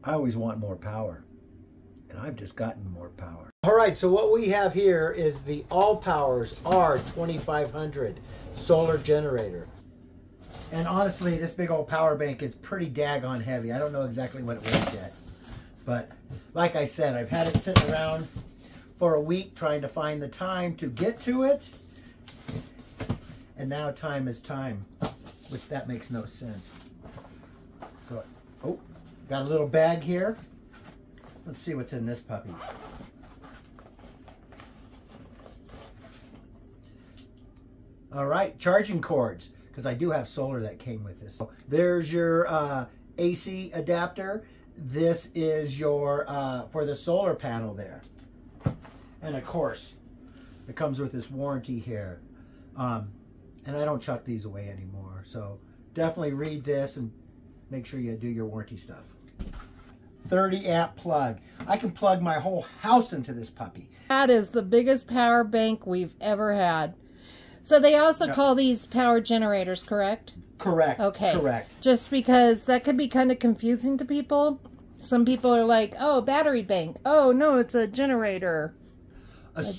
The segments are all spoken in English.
I always want more power, and I've just gotten more power. All right, so what we have here is the ALLPOWERS R2500 solar generator. And honestly, this big old power bank is pretty daggone heavy. I don't know exactly what it weighs yet. But like I said, I've had it sitting around for a week trying to find the time to get to it. And now time is time, which that makes no sense. So, oh, got a little bag here. Let's see what's in this puppy. All right, charging cords, because I do have solar that came with this. So there's your AC adapter. This is your for the solar panel there. And of course, it comes with this warranty here. And I don't chuck these away anymore. So definitely read this and make sure you do your warranty stuff. 30 amp plug. I can plug my whole house into this puppy. That is the biggest power bank we've ever had. So they also call these power generators, correct? Correct. Okay. Correct. Just because that could be kind of confusing to people. Some people are like, oh, battery bank. Oh, no, it's a generator.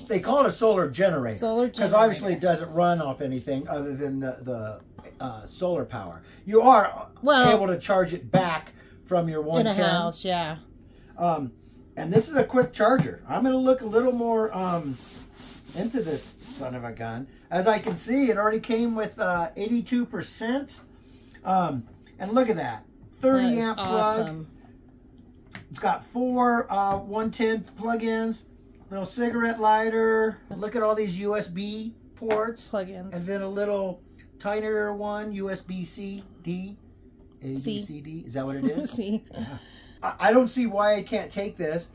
They call it a solar generator. Solar generator. Because obviously it doesn't run off anything other than the solar power. You are able to charge it back from your 110. In a house, yeah. And this is a quick charger. I'm going to look a little more into this son of a gun. As I can see, it already came with 82%. And look at that. 30 amp plug. It's got 4 110 plug-ins. Little cigarette lighter. Look at all these USB ports. Plug-ins. And then a little tinier one, USB-C, D. A, B, C, D. Is that what it is? C. Yeah. I don't see why I can't take this,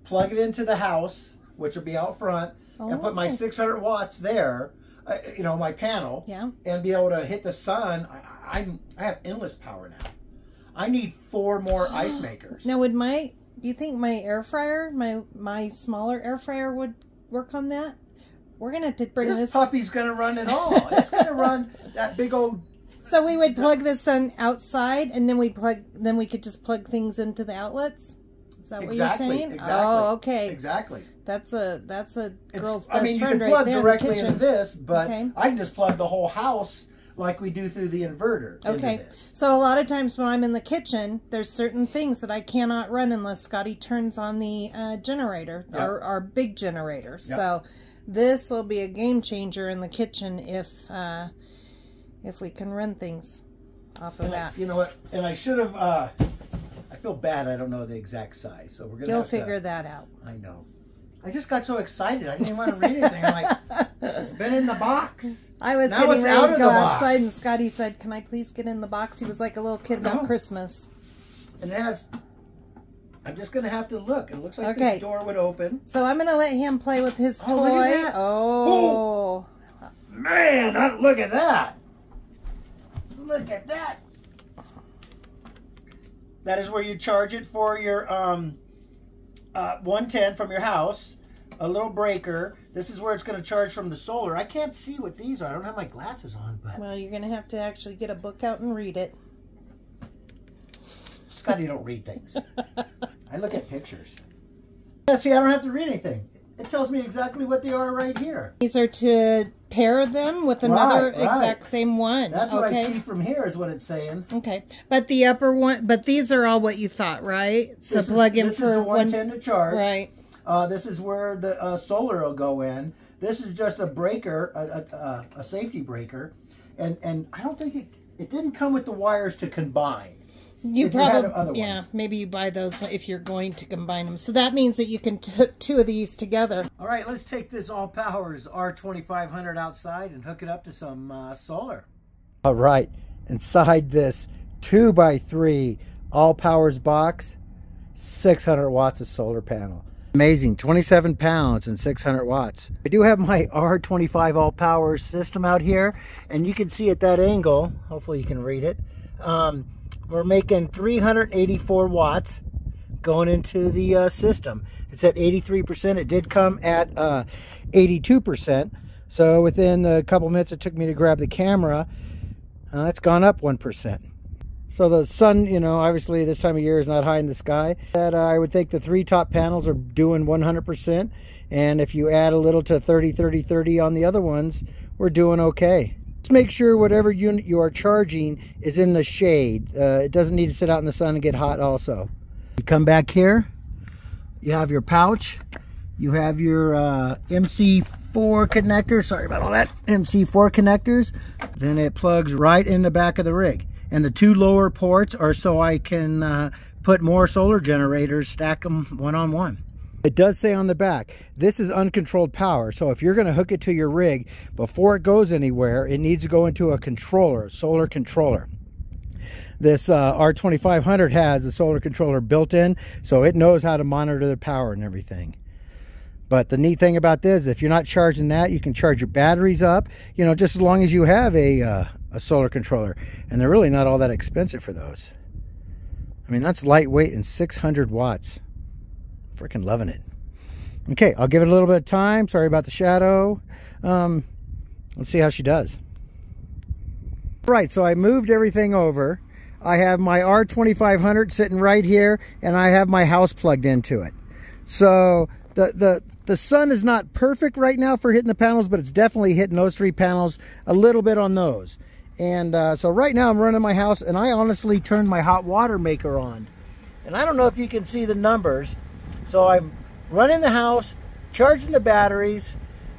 plug it into the house, which will be out front, and put my 600 watts there, you know, my panel, and be able to hit the sun. I have endless power now. I need 4 more ice makers. Now, do you think my air fryer, my smaller air fryer would work on that? We're going to have to bring this. This puppy's going to run it all. It's going to run that big old. So we would plug this on outside, and then we could just plug things into the outlets. Is that what you're saying? Exactly. Oh, okay. Exactly. That's a girl's best I mean, you friend can plug right there directly in the into this, but Okay. I can just plug the whole house like we do through the inverter. Okay. Into this. So a lot of times when I'm in the kitchen, there's certain things that I cannot run unless Scotty turns on the generator, our big generator. Yep. So this will be a game changer in the kitchen if we can run things off of that. You know what? And I should have. I feel bad. I don't know the exact size, so we're gonna. You'll figure that out. I know. I just got so excited. I didn't even want to read anything. I'm like, it's been in the box. I was getting ready to go outside, and Scotty said, "Can I please get in the box?" He was like a little kid about Christmas. And it has. I'm just gonna have to look. It looks like the door would open. So I'm gonna let him play with his toy. Look at that. Oh, man! Look at that. Look at that. That is where you charge it for your 110 from your house. A little breaker. This is where it's going to charge from the solar. I can't see what these are. I don't have my glasses on. But well, you're going to have to actually get a book out and read it. Scotty don't read things. I look at pictures. Yeah, see, I don't have to read anything. It tells me exactly what they are right here. These are to pair them with another exact same one. That's what I see from here is what it's saying. Okay. But the upper one, but these are all what you thought, right? So plug in for this is the 110 to charge. Right. This is where the solar will go in. This is just a breaker, a safety breaker. And I don't think it didn't come with the wires to combine. You probably, maybe you buy those if you're going to combine them. So that means that you can hook 2 of these together. All right, let's take this ALLPOWERS R2500 outside and hook it up to some solar. All right, inside this 2x3 ALLPOWERS box, 600 watts of solar panel. Amazing, 27 pounds and 600 watts. I do have my R25 ALLPOWERS system out here, and you can see at that angle, hopefully you can read it, we're making 384 watts going into the system. It's at 83%. It did come at 82%. So within the couple minutes it took me to grab the camera, it's gone up 1%. So the sun, you know, obviously this time of year is not high in the sky. That I would think the 3 top panels are doing 100%. And if you add a little to 30, 30, 30 on the other ones, we're doing okay. Just make sure whatever unit you are charging is in the shade. It doesn't need to sit out in the sun and get hot also. You come back here, you have your pouch, you have your MC4 connector, sorry about all that, MC4 connectors. Then it plugs right in the back of the rig. And the 2 lower ports are so I can put more solar generators, stack them one on one. It does say on the back, this is uncontrolled power. So if you're going to hook it to your rig, before it goes anywhere, it needs to go into a controller, solar controller. This R2500 has a solar controller built in, so it knows how to monitor the power and everything. But the neat thing about this, if you're not charging that, you can charge your batteries up, you know, just as long as you have a solar controller. And they're really not all that expensive for those. I mean, that's lightweight and 600 watts. Freaking loving it. Okay, I'll give it a little bit of time. Sorry about the shadow. Let's see how she does. Right, so I moved everything over. I have my R2500 sitting right here, and I have my house plugged into it. So the sun is not perfect right now for hitting the panels, but it's definitely hitting those 3 panels a little bit on those. And so right now I'm running my house, and I honestly turned my hot water maker on. And I don't know if you can see the numbers. So I'm running the house, charging the batteries,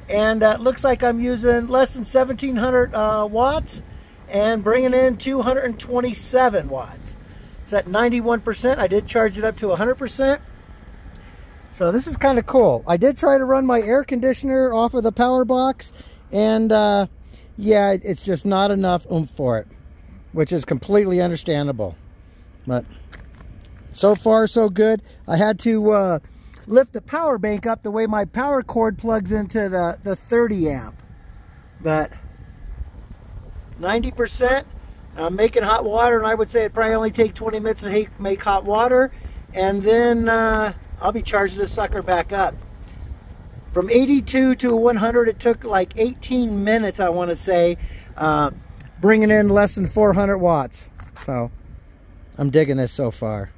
and it looks like I'm using less than 1,700 watts and bringing in 227 watts. It's at 91%. I did charge it up to 100%. So this is kind of cool. I did try to run my air conditioner off of the power box, and yeah, it's just not enough oomph for it, which is completely understandable. But so far, so good. I had to lift the power bank up the way my power cord plugs into the 30 amp. But 90%, I'm making hot water, and I would say it probably only take 20 minutes to make hot water. And then I'll be charging this sucker back up. From 82 to 100, it took like 18 minutes, I want to say, bringing in less than 400 watts. So I'm digging this so far.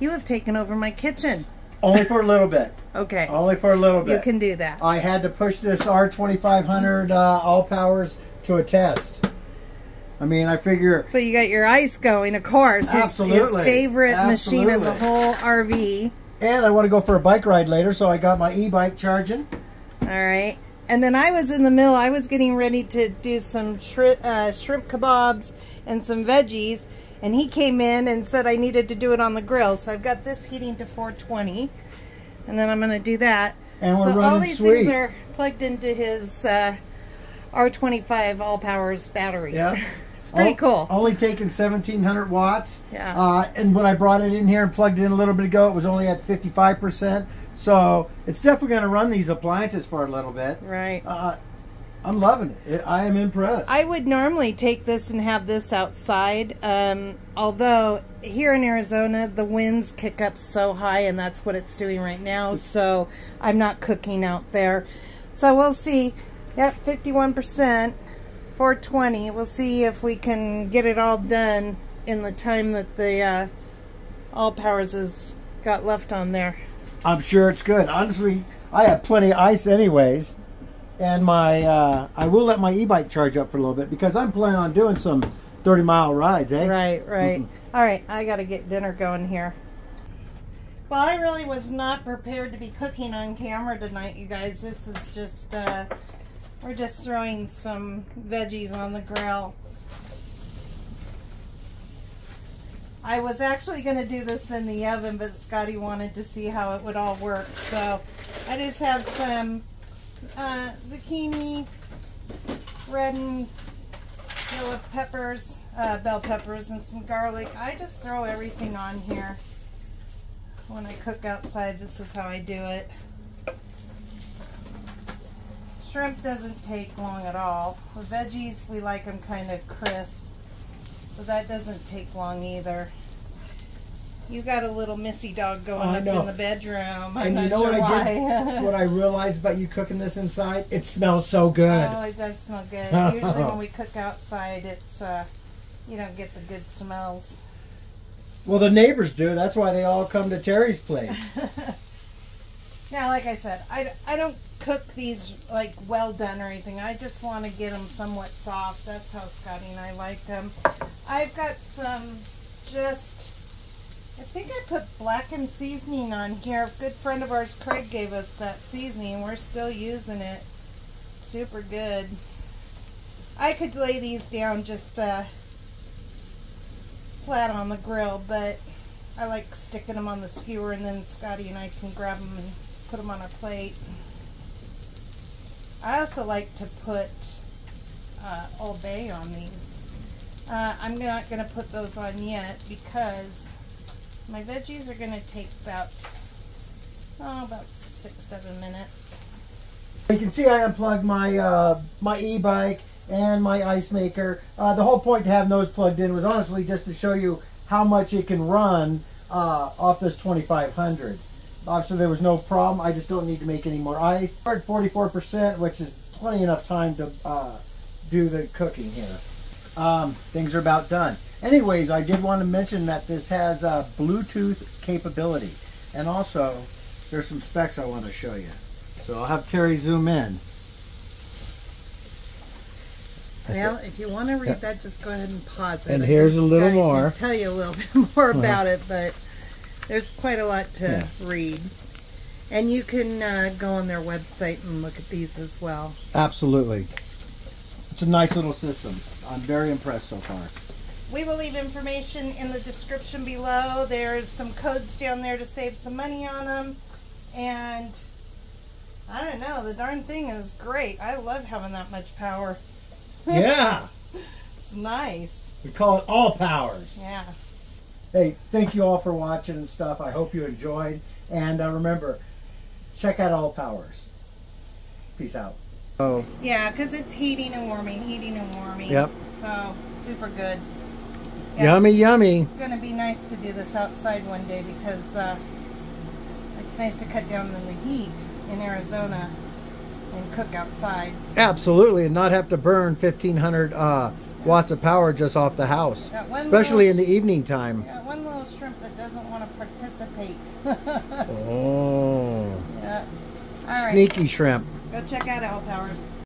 You have taken over my kitchen. Only for a little bit. Okay. Only for a little bit. You can do that. I had to push this R2500 ALLPOWERS to a test. I mean, I figure... So you got your ice going, of course. Absolutely. His favorite machine in the whole RV. And I want to go for a bike ride later, so I got my e-bike charging. All right. And then I was in the middle. I was getting ready to do some shrimp kebabs and some veggies. And he came in and said I needed to do it on the grill. So I've got this heating to 420. And then I'm going to do that. And we're running all these sweet. Things are plugged into his R25 ALLPOWERS battery. Yeah. It's pretty cool. Only taking 1,700 watts. Yeah. And when I brought it in here and plugged it in a little bit ago, it was only at 55%. So it's definitely going to run these appliances for a little bit. Right. I'm loving it. I am impressed. I would normally take this and have this outside. Although here in Arizona, the winds kick up so high, and that's what it's doing right now. So I'm not cooking out there. So we'll see. Yep, 51%. 420. We'll see if we can get it all done in the time that the ALLPOWERS has got left on there. I'm sure it's good. Honestly, I have plenty of ice anyways, and my I will let my e-bike charge up for a little bit because I'm planning on doing some 30-mile rides, eh? Right, right. All right, I got to get dinner going here. Well, I really was not prepared to be cooking on camera tonight, you guys. This is just... we're just throwing some veggies on the grill. I was actually going to do this in the oven, but Scotty wanted to see how it would all work. So I just have some zucchini, red and yellow peppers, bell peppers, and some garlic. I just throw everything on here. When I cook outside, this is how I do it. Shrimp doesn't take long at all. The veggies, we like them kind of crisp, so that doesn't take long either. You got a little missy dog going up in the bedroom. And you know what I did? What I realized about you cooking this inside? It smells so good. Oh, it does smell good. Usually when we cook outside, it's You don't get the good smells. Well, the neighbors do. That's why they all come to Terry's place. Yeah, like I said, I don't cook these like well done or anything. I just want to get them somewhat soft. That's how Scotty and I like them. I've got some I think I put blackened seasoning on here. A good friend of ours, Craig, gave us that seasoning and we're still using it. Super good. I could lay these down just flat on the grill, but I like sticking them on the skewer and then Scotty and I can grab them and put them on a plate. I also like to put Old Bay on these. I'm not going to put those on yet because my veggies are going to take about 6-7 minutes. You can see I unplugged my my e-bike and my ice maker. The whole point to having those plugged in was honestly just to show you how much it can run off this 2500. Obviously there was no problem. I just don't need to make any more ice. We're at 44%, which is plenty enough time to do the cooking here. Things are about done. Anyways, I did want to mention that this has Bluetooth capability. And also, there's some specs I want to show you. So I'll have Terry zoom in. Well, if you want to read that, just go ahead and pause it. And here's a little Scotty's more. gonna tell you a little bit more about it, but there's quite a lot to read. And you can go on their website and look at these as well. Absolutely. It's a nice little system. I'm very impressed so far. We will leave information in the description below. There's some codes down there to save some money on them. And I don't know, the darn thing is great. I love having that much power. Yeah. It's nice. We call it ALLPOWERS. Yeah. Hey, thank you all for watching and stuff. I hope you enjoyed. And remember, check out ALLPOWERS. Peace out. Oh. Yeah, because it's heating and warming, Yep. So, super good. Yeah, Yummy, yummy. it's going to be nice to do this outside one day because it's nice to cut down on the heat in Arizona and cook outside. Absolutely, and not have to burn 1,500 watts of power just off the house, especially in the evening time. Got one little shrimp that doesn't want to participate. Oh. Yeah. All right. Sneaky shrimp. Go check out ALLPOWERS.